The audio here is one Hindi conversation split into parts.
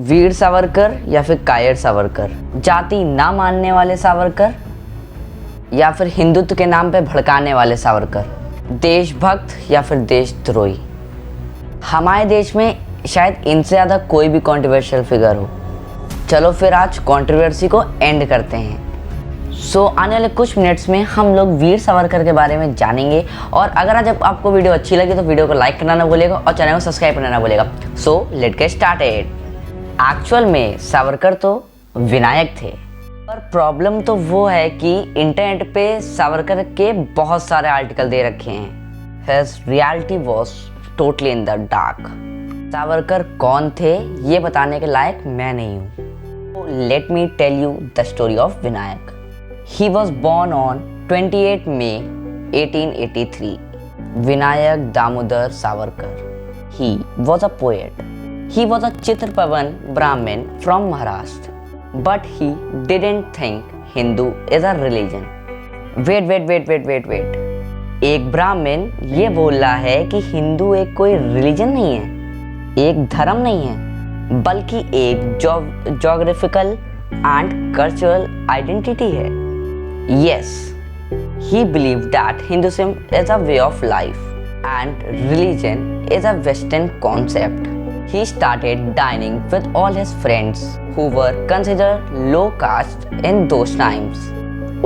वीर सावरकर या फिर कायर सावरकर, जाति ना मानने वाले सावरकर या फिर हिंदुत्व के नाम पे भड़काने वाले सावरकर, देशभक्त या फिर देशद्रोही। हमारे देश में शायद इनसे ज़्यादा कोई भी कंट्रोवर्शियल फिगर हो। चलो फिर आज कंट्रोवर्सी को एंड करते हैं। आने वाले कुछ मिनट्स में हम लोग वीर सावरकर के बारे में जानेंगे। और अगर आज आपको वीडियो अच्छी लगी तो वीडियो को लाइक करना ना भूलिएगा और चैनल को सब्सक्राइब करना ना भूलिएगा। Let get started. एक्चुअल में सावरकर तो विनायक थे, पर प्रॉब्लम तो वो है कि इंटरनेट पे सावरकर के बहुत सारे आर्टिकल दे रखे हैं। His reality was totally in the dark. Savarkar कौन थे ये बताने के लायक मैं नहीं हूँ। Let me tell you the story of Vinayak. He was born on 28 May 1883. Vinayak Damodar Savarkar. He was a poet. He was a Chitrapavan Brahmin from Maharashtra. But he didn't think Hindu is a religion. Wait. एक ब्राह्मण ये बोल रहा है कि हिंदू एक कोई रिलीजन नहीं है, एक धर्म नहीं है, बल्कि एक जोग्राफिकल एंड कल्चरल आइडेंटिटी है। Yes, he believed that Hinduism is a way of life and religion is a Western concept. He started dining with all his friends who were considered low caste in those times.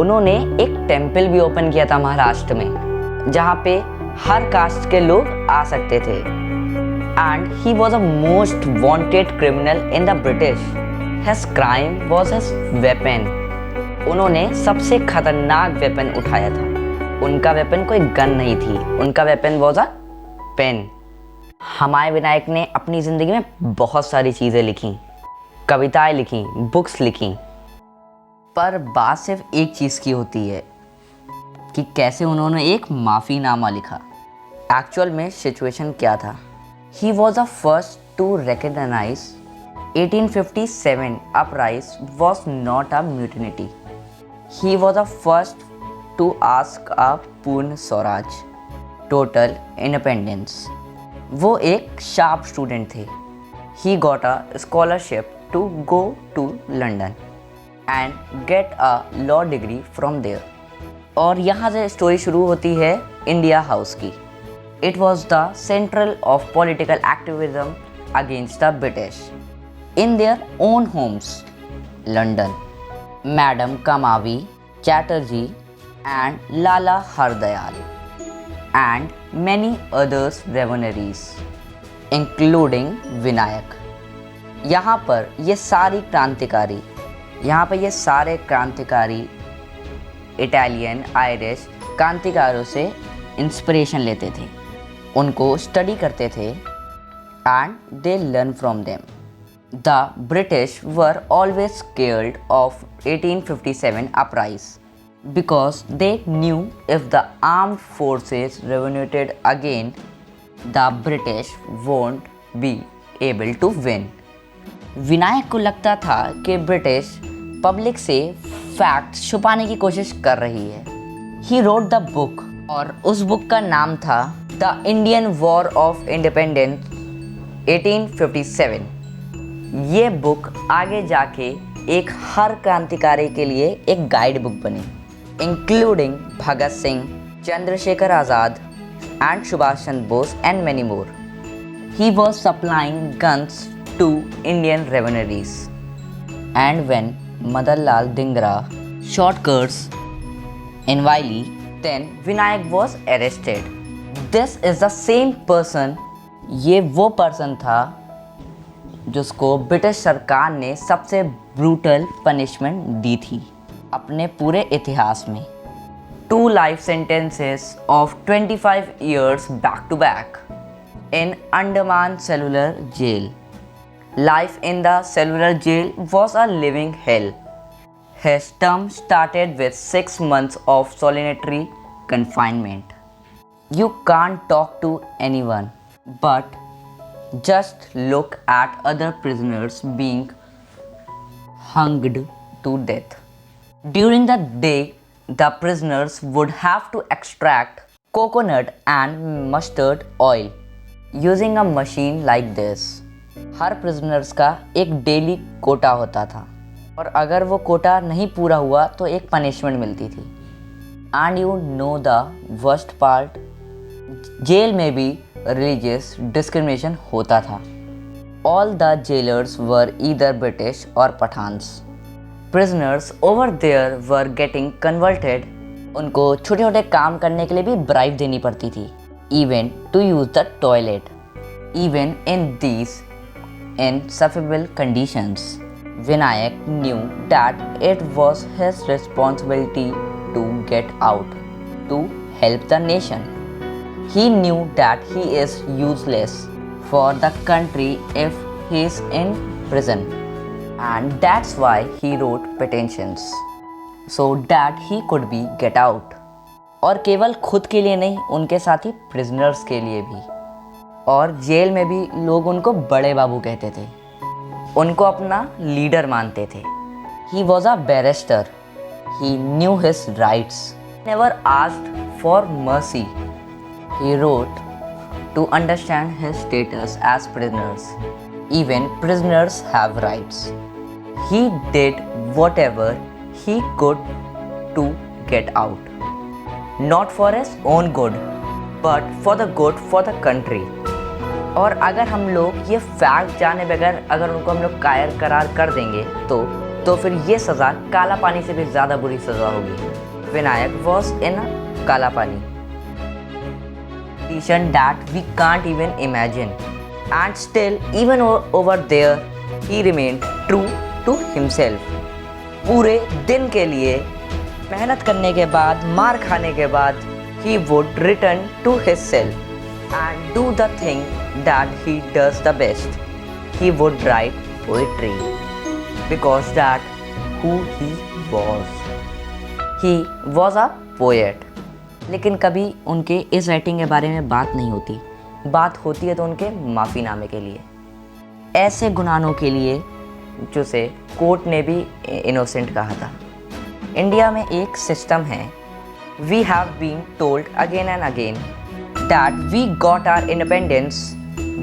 उन्होंने एक टेम्पल भी ओपन किया था महाराष्ट्र में, जहाँ पे हर कास्ट के लोग आ सकते थे। And he was a most wanted criminal in the British. His crime was his weapon. उन्होंने सबसे खतरनाक वेपन उठाया था। उनका वेपन कोई गन नहीं थी, उनका वेपन वाज अ पेन। हमारे विनायक ने अपनी ज़िंदगी में बहुत सारी चीज़ें लिखी, कविताएं लिखी, बुक्स लिखी, पर बात सिर्फ एक चीज़ की होती है कि कैसे उन्होंने एक माफ़ीनामा लिखा। एक्चुअल में सिचुएशन क्या था? He was the first to recognise 1857 uprising was not a mutiny. He was the first to ask a पूर्ण स्वराज, total independence. वो एक शार्प स्टूडेंट थे। He got a scholarship to go to London and get a law degree from there. और यहाँ से स्टोरी शुरू होती है इंडिया हाउस की। It was the central of political activism against the British in their own homes, London. Madam Kamavi Chatterjee and Lala Hardayal and many others revolutionaries, including Vinayak. यहाँ पर ये सारे क्रांतिकारी इटालियन आयरिश क्रांतिकारों से इंस्पिरेशन लेते थे, उनको स्टडी करते थे and they learn from them. The British were always scared of 1857 uprising because they knew if the armed forces revolted again, the British won't be able to win. Vinayak को लगता था कि ब्रिटिश पब्लिक से फैक्ट्स छुपाने की कोशिश कर रही है। He wrote the book और उस बुक का नाम था The Indian War of Independence 1857। ये बुक आगे जाके एक हर क्रांतिकारी के लिए एक गाइड बुक बनी, including Bhagat Singh, Chandrashekhar Azad and Subhash Chandra Bose and many more. He was supplying guns to Indian revolutionaries and when Madanlal Dhingra shot Curzon Wyllie, then Vinayak was arrested. This is the same person, ये वो पर्सन था जिसको ब्रिटिश सरकार ने सबसे ब्रूटल पनिशमेंट दी थी अपने पूरे इतिहास में। 2 life sentences of 25 years back to back in Andaman Cellular Jail. Life in the cellular jail was a living hell. His term started with 6 months of solitary confinement. You can't talk to anyone, but just look at other prisoners being hanged to death. During the day, the prisoners would have to extract coconut and mustard oil using a machine like this. Her prisoners का एक डेली कोटा होता था और अगर वो कोटा नहीं पूरा हुआ तो एक पनिशमेंट मिलती थी। And you know the worst part, जेल में भी रिलीजियस डिस्क्रिमिनेशन होता था। All the jailers were either British और Pathans. Prisoners over there were getting converted. उनको छोटे छोटे काम करने के लिए भी ब्राइब देनी पड़ती थी, even to use the toilet. Even in these insufferable conditions, Vinayak knew that it was his responsibility to get out, to help the nation. He knew that he is useless for the country if he is in prison, and that's why he wrote petitions so that he could be get out. और केवल खुद के लिए नहीं, उनके साथी प्रिजनर्स के लिए भी। और जेल में भी लोग उनको बड़े बाबू कहते थे, उनको अपना लीडर मानते थे। He was a barrister, he knew his rights, never asked for mercy. He wrote to understand his status as prisoners, even prisoners have rights. He did whatever he could to get out, not for his own good but for the good for the country. और अगर हम लोग ये फैक्ट जाने बगैर अगर उनको हम लोग कायर करार कर देंगे तो फिर ये सज़ा काला पानी से भी ज़्यादा बुरी सज़ा होगी। विनायक वॉज इन काला पानी, condition that we can't even imagine, and still even over there he remained true to himself. पूरे दिन के लिए मेहनत करने के बाद, मार खाने के बाद, he would return to his cell and do the thing that he does the best. He would write poetry because that who he was. He was a poet. लेकिन कभी उनके इस राइटिंग के बारे में बात नहीं होती। बात होती है तो उनके माफ़ीनामे के लिए, ऐसे गुनाहों के लिए जिसे कोर्ट ने भी इनोसेंट कहा था। इंडिया में एक सिस्टम है, we have been told again and again that we got our independence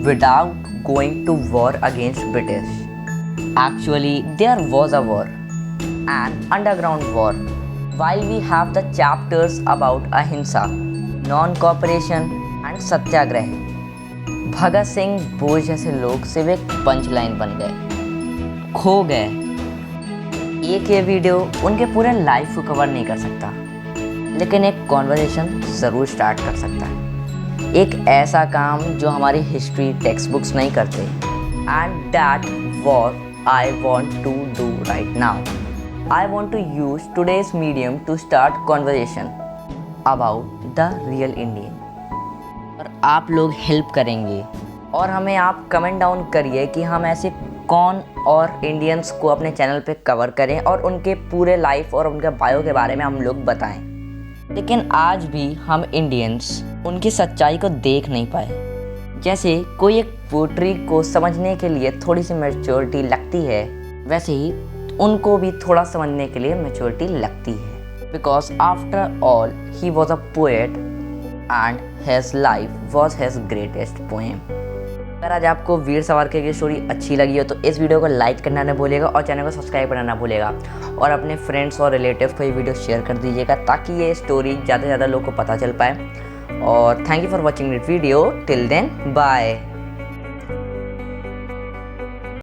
without going to war against British. Actually, there was a war, an underground war. While we have the chapters about ahimsa, non-cooperation and satyagrah, Bhagat Singh, Bose जैसे लोग सिर्फ एक पंच लाइन बन गए, खो गए। एक ये वीडियो उनके पूरे लाइफ को कवर नहीं कर सकता, लेकिन एक कॉन्वर्सेशन ज़रूर स्टार्ट कर सकता है। एक ऐसा काम जो हमारी हिस्ट्री टेक्स्ट बुक्स नहीं करते। And that what I want to do right now. I want to use today's medium to start conversation about the real Indian. और आप लोग हेल्प करेंगे और हमें आप कमेंट डाउन करिए कि हम ऐसे कौन और इंडियंस को अपने चैनल पे कवर करें और उनके पूरे लाइफ और उनके बायो के बारे में हम लोग बताएं। लेकिन आज भी हम इंडियंस उनकी सच्चाई को देख नहीं पाए। जैसे कोई एक पोएट्री को समझने के लिए थोड़ी सी मैच्योरिटी लगती है, वैसे ही उनको भी थोड़ा समझने के लिए मैच्योरिटी लगती है। Because after all he was a poet and his life was his greatest poem. अगर आज आपको वीर सावरकर की स्टोरी अच्छी लगी हो तो इस वीडियो को लाइक करना ना भूलिएगा और चैनल को सब्सक्राइब करना ना भूलिएगा और अपने फ्रेंड्स और रिलेटिव को ये वीडियो शेयर कर दीजिएगा ताकि ये स्टोरी ज़्यादा से ज़्यादा लोगों को पता चल पाए। और thank you for watching this video. Till then bye.